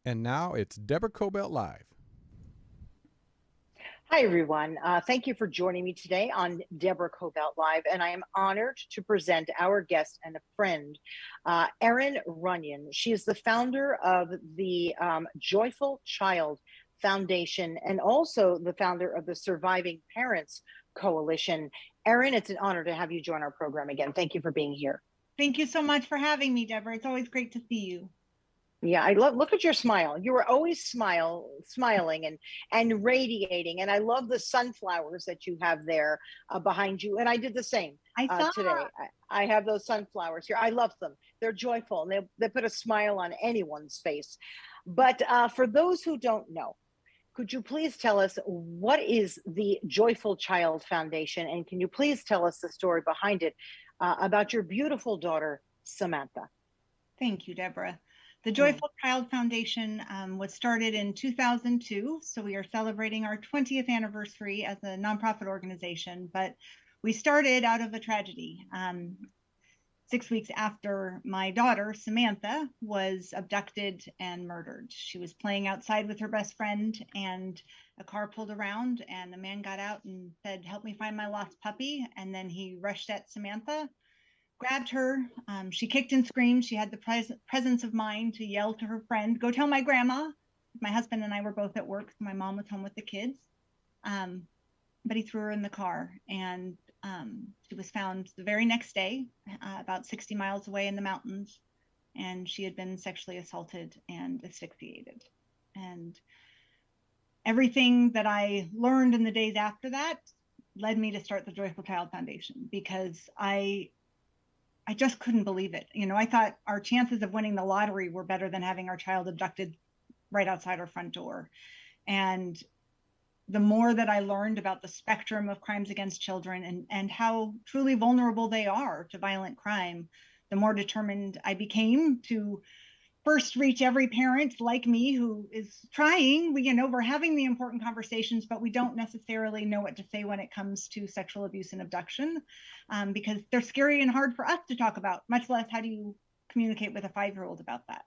And now it's Deborah Kobylt Live. Hi, everyone. Thank you for joining me today on Deborah Kobylt Live, and I am honored to present our guest and a friend, Erin Runnion. She is the founder of the Joyful Child Foundation and also the founder of the Surviving Parents Coalition. Erin, it's an honor to have you join our program again. Thank you for being here. Thank you so much for having me, Deborah. It's always great to see you. Yeah, I look at your smile. You were always smiling and radiating. And I love the sunflowers that you have there behind you. And I did the same I saw today. I have those sunflowers here. I love them. They're joyful and they put a smile on anyone's face. But for those who don't know, could you please tell us what is the Joyful Child Foundation? And can you please tell us the story behind it about your beautiful daughter, Samantha? Thank you, Deborah. The Joyful Child Foundation was started in 2002, so we are celebrating our 20th anniversary as a nonprofit organization, but we started out of a tragedy. 6 weeks after my daughter, Samantha, was abducted and murdered. She was playing outside with her best friend, and a car pulled around, and a man got out and said, "Help me find my lost puppy," and then he rushed at Samantha, grabbed her. She kicked and screamed. She had the presence of mind to yell to her friend, "Go tell my grandma." My husband and I were both at work, so my mom was home with the kids. But he threw her in the car, and she was found the very next day, about 60 miles away in the mountains, and she had been sexually assaulted and asphyxiated. And everything that I learned in the days after that led me to start the Joyful Child Foundation, because I just couldn't believe it. You know, I thought our chances of winning the lottery were better than having our child abducted right outside our front door. And the more that I learned about the spectrum of crimes against children and how truly vulnerable they are to violent crime, the more determined I became to first reach every parent like me who is trying. We're having the important conversations, but we don't necessarily know what to say when it comes to sexual abuse and abduction, because they're scary and hard for us to talk about, much less how do you communicate with a 5-year-old about that.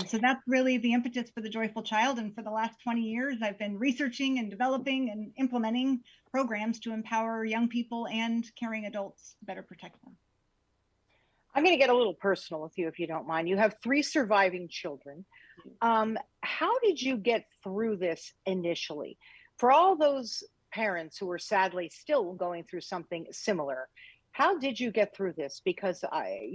So that's really the impetus for the Joyful Child. And for the last 20 years, I've been researching and developing and implementing programs to empower young people and caring adults to better protect them. I'm going to get a little personal with you, if you don't mind. You have 3 surviving children. How did you get through this initially? For all those parents who are sadly still going through something similar, how did you get through this? Because I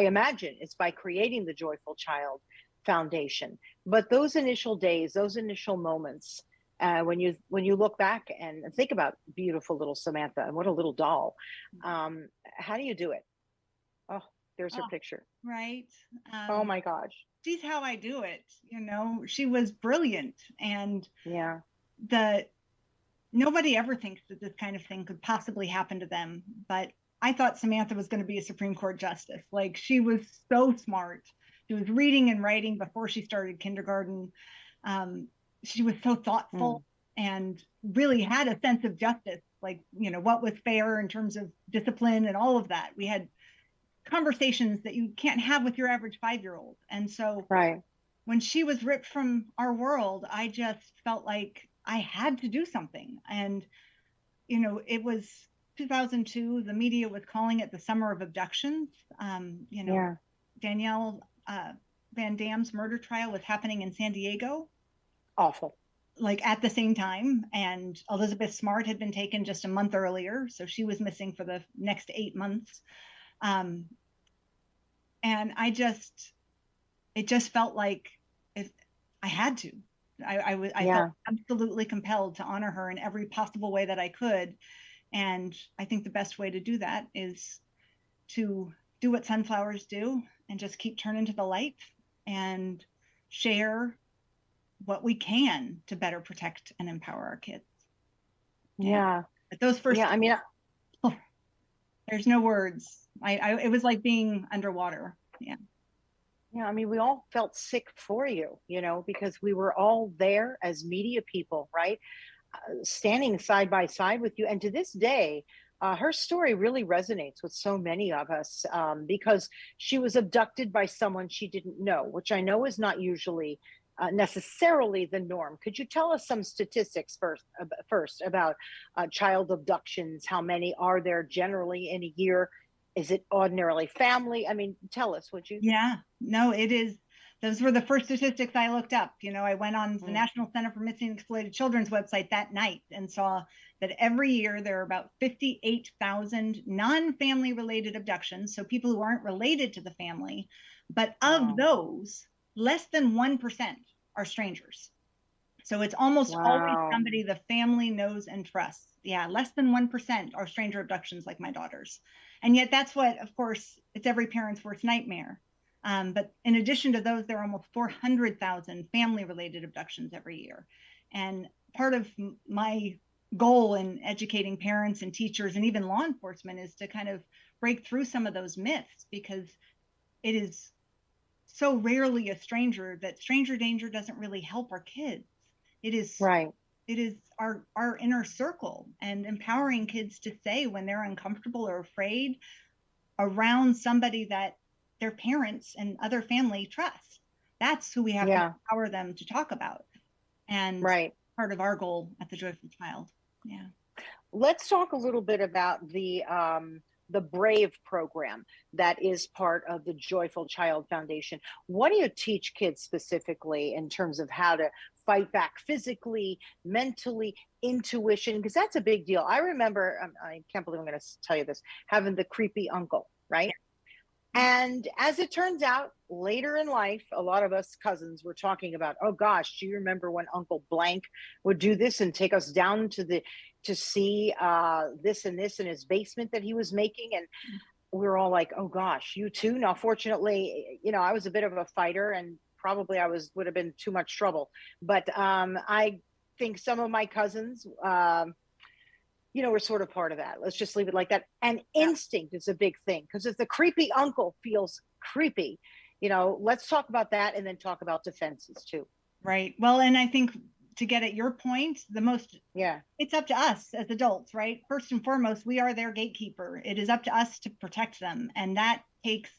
imagine it's by creating the Joyful Child Foundation. But those initial days, those initial moments, when you look back and think about beautiful little Samantha, and what a little doll, how do you do it? Oh, there's her picture. Right. Oh my gosh. She's how I do it. She was brilliant. And yeah, nobody ever thinks that this kind of thing could possibly happen to them. But I thought Samantha was going to be a Supreme Court justice. Like, she was so smart. She was reading and writing before she started kindergarten. She was so thoughtful and really had a sense of justice, like, what was fair in terms of discipline and all of that. We had conversations that you can't have with your average 5-year-old. And so when she was ripped from our world, I just felt like I had to do something. And, it was 2002, the media was calling it the summer of abductions. Danielle Van Dam's murder trial was happening in San Diego. Awful. Like at the same time. And Elizabeth Smart had been taken just a month earlier. So she was missing for the next 8 months. And it just felt like I had to. I felt absolutely compelled to honor her in every possible way that I could. And I think the best way to do that is to do what sunflowers do and just keep turning to the light and share what we can to better protect and empower our kids. Yeah. But those first, there's no words. It was like being underwater. Yeah. Yeah, I mean, we all felt sick for you, because we were all there as media people, right? Standing side by side with you. And to this day, her story really resonates with so many of us because she was abducted by someone she didn't know, which I know is not usually necessarily the norm. Could you tell us some statistics first about child abductions? How many are there generally in a year? Is it ordinarily family? I mean, tell us, would you? Yeah, no, it is. Those were the first statistics I looked up. I went on the National Center for Missing and Exploited Children's website that night and saw that every year there are about 58,000 non-family related abductions. So people who aren't related to the family, but of those, less than 1% are strangers. So it's almost always somebody the family knows and trusts. Yeah, less than 1% are stranger abductions like my daughter's. And yet that's what, of course, it's every parent's worst nightmare. But in addition to those, there are almost 400,000 family-related abductions every year. And part of my goal in educating parents and teachers and even law enforcement is to kind of break through some of those myths, because it is so rarely a stranger that stranger danger doesn't really help our kids. It is It is our inner circle, and empowering kids to say when they're uncomfortable or afraid around somebody that their parents and other family trust. That's who we have to empower them to talk about. And part of our goal at the Joyful Child. Yeah. Let's talk a little bit about the Brave program that is part of the Joyful Child Foundation. What do you teach kids specifically in terms of how to fight back physically, mentally, intuition? Because that's a big deal. I remember, I can't believe I'm going to tell you this, having the creepy uncle, right? And as it turns out, later in life, a lot of us cousins were talking about, oh gosh, do you remember when Uncle Blank would do this and take us down to see this and this in his basement that he was making? And we were all like, oh gosh, you too? Now, fortunately, I was a bit of a fighter, and probably would have been too much trouble. But I think some of my cousins, we're sort of part of that. Let's just leave it like that. And instinct is a big thing, because if the creepy uncle feels creepy, let's talk about that, and then talk about defenses too. Right. Well, and I think to get at your point, it's up to us as adults, right? First and foremost, we are their gatekeeper. It is up to us to protect them. And that takes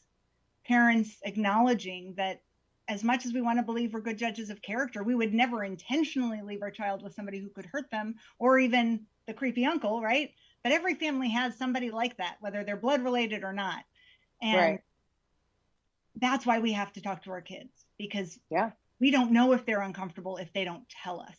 parents acknowledging that as much as we want to believe we're good judges of character, we would never intentionally leave our child with somebody who could hurt them, or even the creepy uncle, right? But every family has somebody like that, whether they're blood related or not. And that's why we have to talk to our kids, because we don't know if they're uncomfortable if they don't tell us.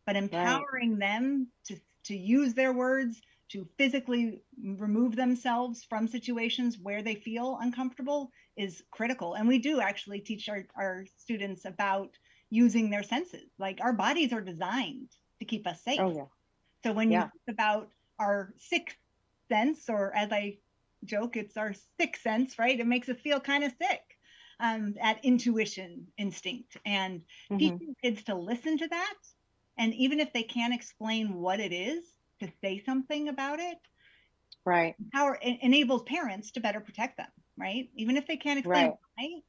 But empowering them to use their words, to physically remove themselves from situations where they feel uncomfortable is critical. And we do actually teach our students about using their senses. Like, our bodies are designed to keep us safe. So when you think about our sixth sense, or as I joke, it's our sixth sense, right? It makes us feel kind of sick. At intuition, instinct, and teaching kids to listen to that. And even if they can't explain what it is, to say something about it, enables parents to better protect them, right? Even if they can't explain why,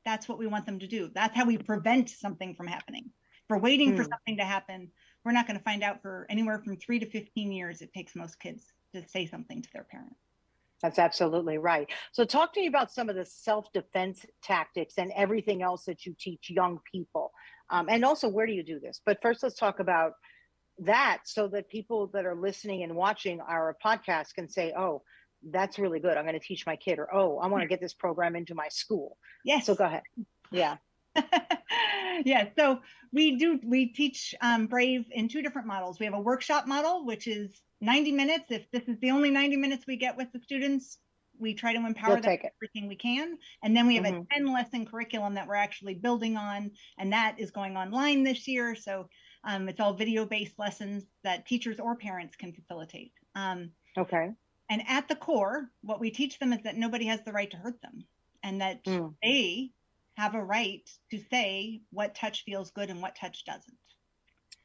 that's what we want them to do. That's how we prevent something from happening. If we're waiting for something to happen, we're not going to find out for anywhere from 3 to 15 years it takes most kids to say something to their parents. That's absolutely right. So talk to me about some of the self-defense tactics and everything else that you teach young people. And also, where do you do this? But first, let's talk about that, so that people that are listening and watching our podcast can say, oh, that's really good. I'm going to teach my kid, or, oh, I want to get this program into my school. Yes. So go ahead. Yeah. So we teach Brave in 2 different models. We have a workshop model, which is 90 minutes. If this is the only 90 minutes we get with the students, we try to empower them everything we can. And then we have a 10-lesson curriculum that we're actually building on, and that is going online this year. So it's all video-based lessons that teachers or parents can facilitate. And at the core, what we teach them is that nobody has the right to hurt them, and that they have a right to say what touch feels good and what touch doesn't.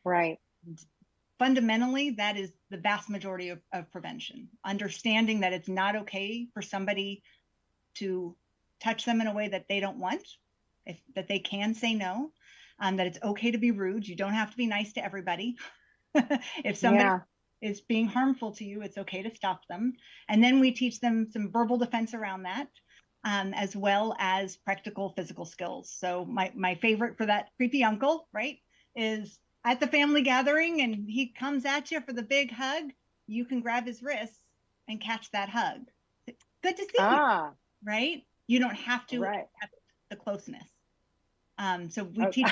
Right. Fundamentally, that is the vast majority of prevention. Understanding that it's not okay for somebody to touch them in a way that they don't want, that they can say no, that it's okay to be rude. You don't have to be nice to everybody. If somebody is being harmful to you, it's okay to stop them. And then we teach them some verbal defense around that. as well as practical physical skills. So my favorite for that creepy uncle, right, is at the family gathering and he comes at you for the big hug. You can grab his wrists and catch that hug. Good to see you, right? You don't have to have the closeness. So we teach.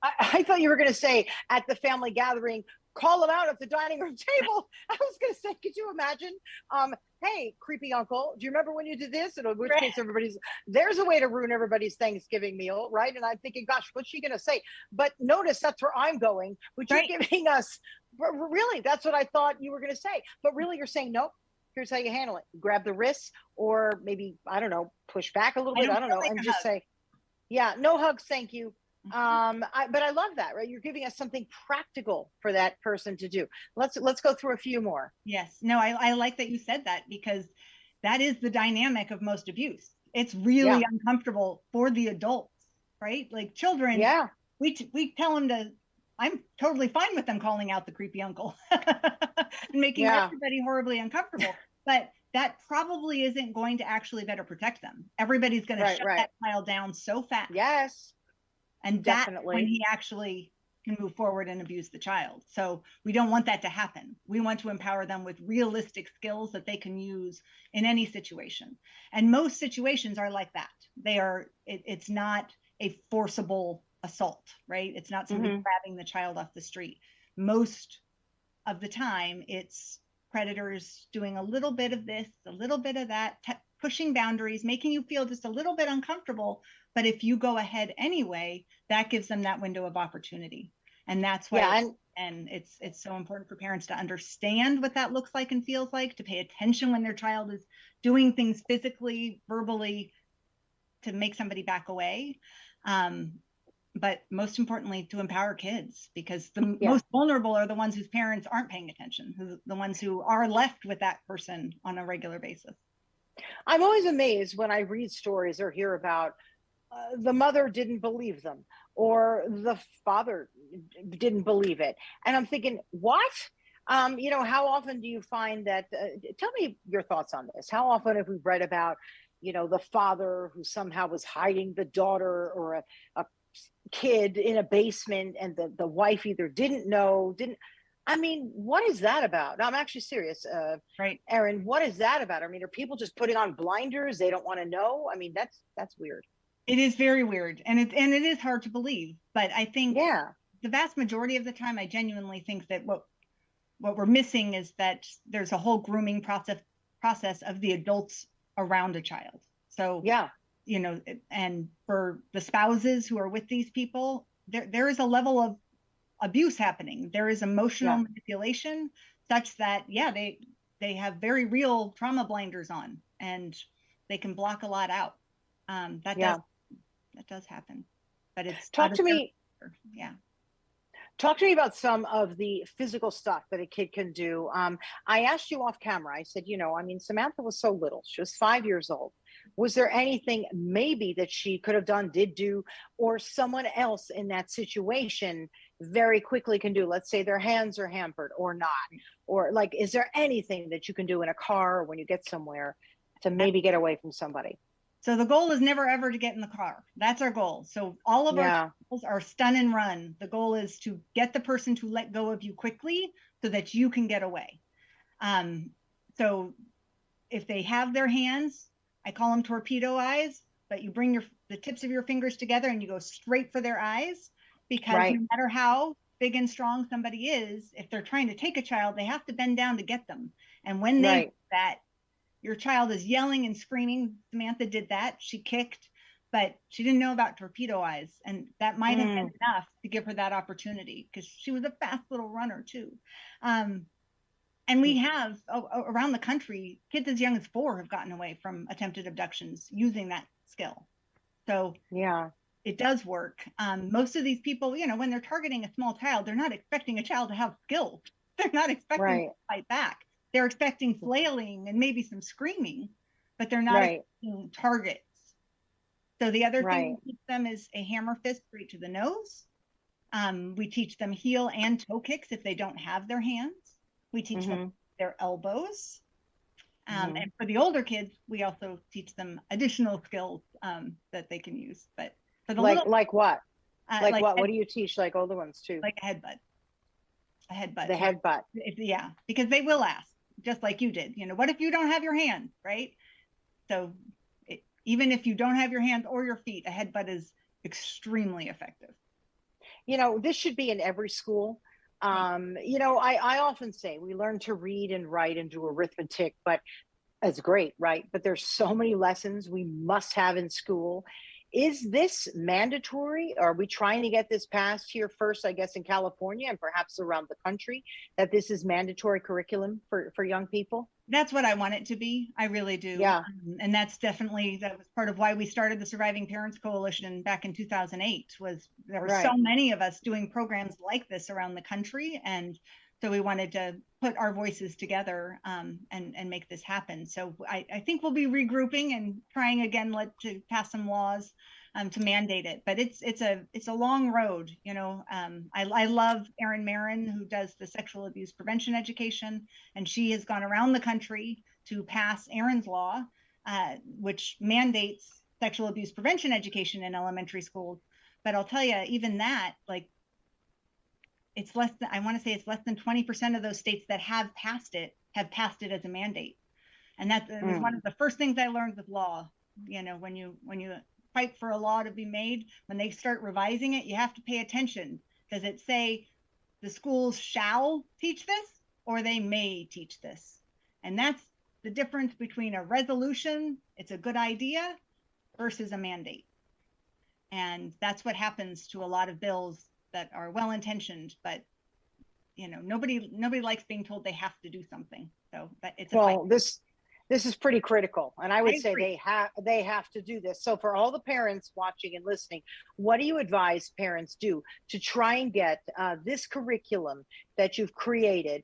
I thought you were going to say at the family gathering, call them out at the dining room table. I was going to say, could you imagine? Hey, creepy uncle, do you remember when you did this? And in which case there's a way to ruin everybody's Thanksgiving meal, right? And I'm thinking, gosh, what's she going to say? But notice that's where I'm going. But you're giving us, really, that's what I thought you were going to say. But really, you're saying, nope, here's how you handle it. Grab the wrists, or maybe, I don't know, push back a little bit. I don't know. And just say, yeah, no hugs, thank you. But I love that, right? You're giving us something practical for that person to do. Let's go through a few more. Yes, no, I like that you said that, because that is the dynamic of most abuse. It's really uncomfortable for the adults, right? Like children, we tell them to. I'm totally fine with them calling out the creepy uncle and making everybody horribly uncomfortable, but that probably isn't going to actually better protect them. Everybody's going to shut that child down so fast. Yes. And that's when he actually can move forward and abuse the child. So we don't want that to happen. We want to empower them with realistic skills that they can use in any situation. And most situations are like that. It's not a forcible assault, right? It's not somebody grabbing the child off the street. Most of the time, it's predators doing a little bit of this, a little bit of that, pushing boundaries, making you feel just a little bit uncomfortable. But if you go ahead anyway, that gives them that window of opportunity. And that's why, and it's so important for parents to understand what that looks like and feels like, to pay attention when their child is doing things physically, verbally, to make somebody back away. But most importantly, to empower kids, because the most vulnerable are the ones whose parents aren't paying attention, the ones who are left with that person on a regular basis. I'm always amazed when I read stories or hear about the mother didn't believe them, or the father didn't believe it. And I'm thinking, what? How often do you find that, tell me your thoughts on this. How often have we read about, the father who somehow was hiding the daughter or a kid in a basement, and the wife either didn't know, what is that about? No, I'm actually serious. Erin, what is that about? Are people just putting on blinders? They don't want to know. That's weird. It is very weird. And it is hard to believe, but I think the vast majority of the time, I genuinely think that what we're missing is that there's a whole grooming process of the adults around a child. So, and for the spouses who are with these people, there is a level of abuse happening. There is emotional manipulation such that, they have very real trauma blinders on, and they can block a lot out. That does happen, but it's talk to me about some of the physical stuff that a kid can do. I asked you off camera, I said, Samantha was so little, she was 5 years old. Was there anything maybe that she could have done, did do, or someone else in that situation very quickly can do? Let's say their hands are hampered or not, or is there anything that you can do in a car or when you get somewhere to maybe get away from somebody? So the goal is never ever to get in the car. That's our goal. So all of our goals are stun and run. The goal is to get the person to let go of you quickly so that you can get away. So if they have their hands, I call them torpedo eyes, but you bring the tips of your fingers together and you go straight for their eyes, because no matter how big and strong somebody is, if they're trying to take a child, they have to bend down to get them. And when they do that, your child is yelling and screaming. Samantha did that. She kicked, but she didn't know about torpedo eyes. And that might have been enough to give her that opportunity, because she was a fast little runner too. And we have around the country, kids as young as 4 have gotten away from attempted abductions using that skill. So it does work. Most of these people, when they're targeting a small child, they're not expecting a child to have skills. They're not expecting to fight back. They're expecting flailing and maybe some screaming, but they're not expecting targets. So the other thing we teach them is a hammer fist straight to the nose. We teach them heel and toe kicks if they don't have their hands. We teach them their elbows. And for the older kids, we also teach them additional skills that they can use. But for the like what? Like what? What do you teach like older ones too? Like a headbutt. A headbutt. The headbutt. Yeah, because they will ask, just like you did. What if you don't have your hands, right? So even if you don't have your hands or your feet, a headbutt is extremely effective. This should be in every school. I often say we learn to read and write and do arithmetic, but that's great, right? But there's so many lessons we must have in school. Is this mandatory? Are we trying to get this passed here first, I guess, in California and perhaps around the country, that this is mandatory curriculum for young people? That's what I want it to be. I really do. Yeah. And that was part of why we started the Surviving Parents Coalition back in 2008, was there were so many of us doing programs like this around the country. And so we wanted to put our voices together and make this happen. So I think we'll be regrouping and trying again to pass some laws to mandate it. But it's a long road. I love Erin Runnion, who does the sexual abuse prevention education, and she has gone around the country to pass Erin's law, which mandates sexual abuse prevention education in elementary schools. But I'll tell you, even that, it's less than 20% of those states that have passed it as a mandate. And that was one of the first things I learned with law. When you fight for a law to be made, when they start revising it, you have to pay attention. Does it say the schools shall teach this or they may teach this? And that's the difference between a resolution, it's a good idea, versus a mandate. And that's what happens to a lot of bills that are well-intentioned, but nobody likes being told they have to do something. So it's this is pretty critical, and I would say they have to do this. So for all the parents watching and listening, what do you advise parents do to try and get this curriculum that you've created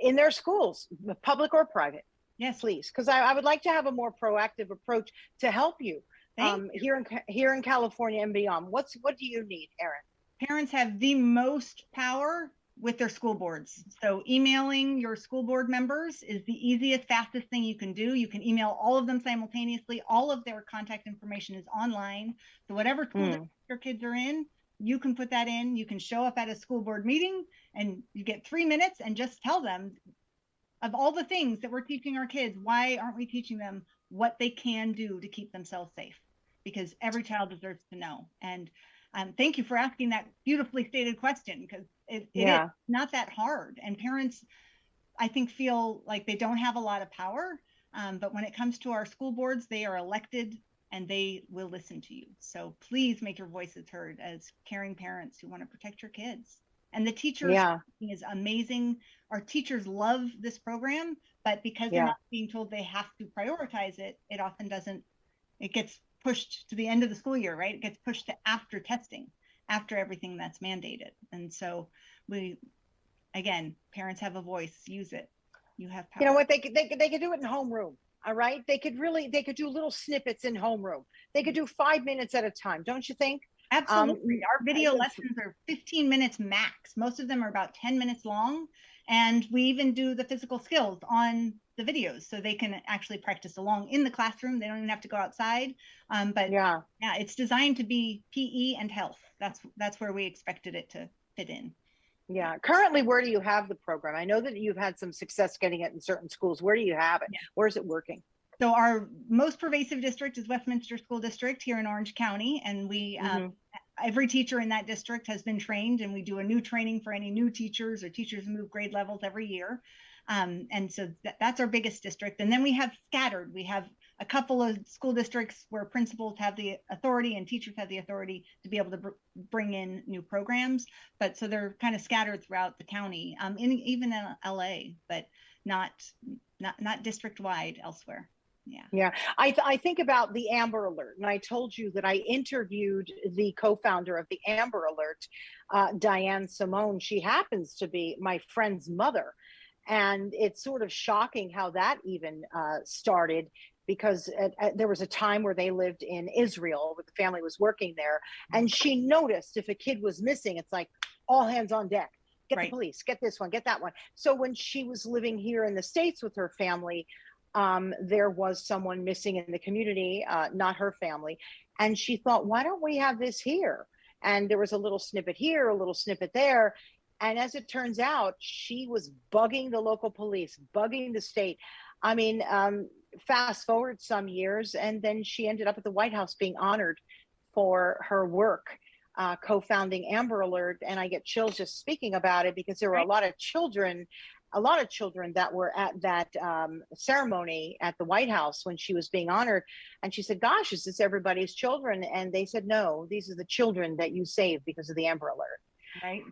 in their schools, public or private? Yes, please, because I would like to have a more proactive approach to help you. Here in California and beyond. What do you need, Erin? Parents have the most power with their school boards. So emailing your school board members is the easiest, fastest thing you can do. You can email all of them simultaneously. All of their contact information is online. So whatever school your kids are in, you can put that in. You can show up at a school board meeting and you get 3 minutes and just tell them, of all the things that we're teaching our kids, why aren't we teaching them what they can do to keep themselves safe? Because every child deserves to know. And thank you for asking that beautifully stated question, because it is not that hard. And parents, I think, feel like they don't have a lot of power. But when it comes to our school boards, they are elected and they will listen to you. So please make your voices heard as caring parents who want to protect your kids. And the teachers is amazing. Our teachers love this program, but because they're not being told they have to prioritize it, it often doesn't. It gets pushed to the end of the school year, right? It gets pushed to after testing, after everything that's mandated. And so parents have a voice. Use it. You have power. You know what? They could do it in homeroom. All right. They could do little snippets in homeroom. They could do 5 minutes at a time. Don't you think? Absolutely. Our video lessons are 15 minutes max. Most of them are about 10 minutes long. And we even do the physical skills on the videos so they can actually practice along in the classroom. They don't even have to go outside. But it's designed to be PE and health. That's where we expected it to fit in. Yeah. Currently, where do you have the program? I know that you've had some success getting it in certain schools. Where do you have it? Yeah. Where is it working? So our most pervasive district is Westminster School District here in Orange County. And we, every teacher in that district has been trained, and we do a new training for any new teachers or teachers who move grade levels every year. And so that's our biggest district. And then we have scattered. We have a couple of school districts where principals have the authority and teachers have the authority to be able to bring in new programs. But so they're kind of scattered throughout the county, even in LA, but not district wide elsewhere. Yeah. I think about the Amber Alert, and I told you that I interviewed the co-founder of the Amber Alert, Diane Simone. She happens to be my friend's mother. And it's sort of shocking how that even started, because there was a time where they lived in Israel, where the family was working there. And she noticed if a kid was missing, it's like all hands on deck. get the police, get this one, get that one. So when she was living here in the States with her family, there was someone missing in the community, not her family. And she thought, why don't we have this here? And there was a little snippet here, a little snippet there. And as it turns out, she was bugging the local police, bugging the state. I mean, fast forward some years, and then she ended up at the White House being honored for her work, co-founding Amber Alert. And I get chills just speaking about it, because there were a lot of children that were at that ceremony at the White House when she was being honored. And she said, gosh, is this everybody's children? And they said, no, these are the children that you saved because of the Amber Alert. Right.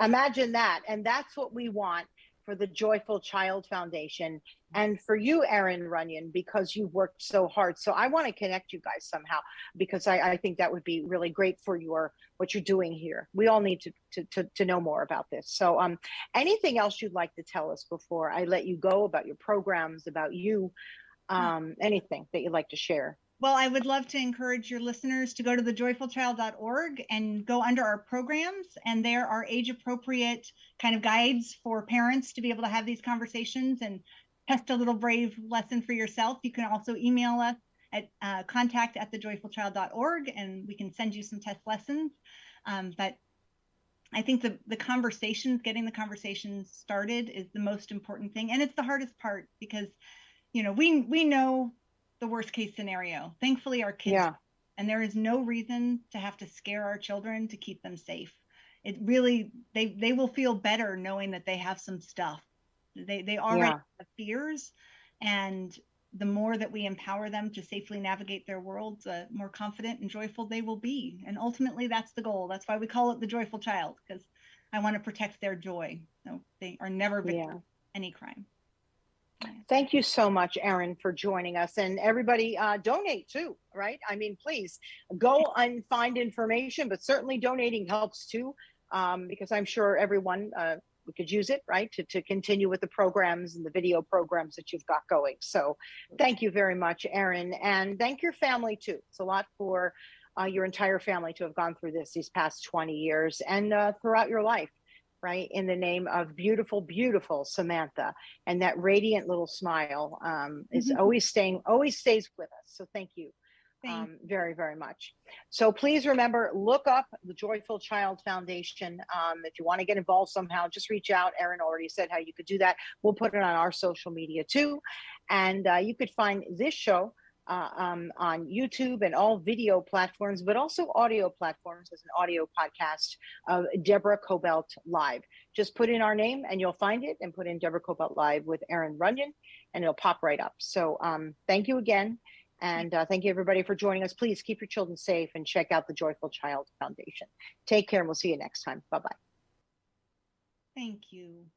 Imagine that. And that's what we want for the Joyful Child Foundation, and for you, Erin Runnion, because you worked so hard. So I want to connect you guys somehow, because I think that would be really great for what you're doing here. We all need to know more about this. So anything else you'd like to tell us before I let you go, about your programs, about you, anything that you'd like to share? Well, I would love to encourage your listeners to go to thejoyfulchild.org and go under our programs. And there are age-appropriate kind of guides for parents to be able to have these conversations and test a little brave lesson for yourself. You can also email us at contact@thejoyfulchild.org, and we can send you some test lessons. But I think the conversations, getting the conversations started, is the most important thing. And it's the hardest part, because, we know the worst case scenario. Thankfully, our kids, and there is no reason to have to scare our children to keep them safe. It really, they will feel better knowing that they have some stuff. They already have fears, and the more that we empower them to safely navigate their world, the more confident and joyful they will be. And ultimately, that's the goal. That's why we call it the Joyful Child, because I want to protect their joy. So they are never victims of any crime. Thank you so much, Erin, for joining us. And everybody, donate too, right? I mean, please go and find information, but certainly donating helps too, because I'm sure everyone we could use it, right, to continue with the programs and the video programs that you've got going. So thank you very much, Erin, and thank your family too. It's a lot for your entire family to have gone through these past 20 years and throughout your life. Right, in the name of beautiful, beautiful Samantha, and that radiant little smile is always stays with us. So thank you very, very much. So please remember, look up the Joyful Child Foundation. If you want to get involved somehow, just reach out. Erin already said how you could do that. We'll put it on our social media too, and you could find this show on YouTube and all video platforms, but also audio platforms as an audio podcast of Deborah Kobylt Live. Just put in our name and you'll find it, and put in Deborah Kobylt Live with Erin Runnion, and it'll pop right up. So thank you again. And thank you everybody for joining us. Please keep your children safe and check out the Joyful Child Foundation. Take care, and we'll see you next time. Bye-bye. Thank you.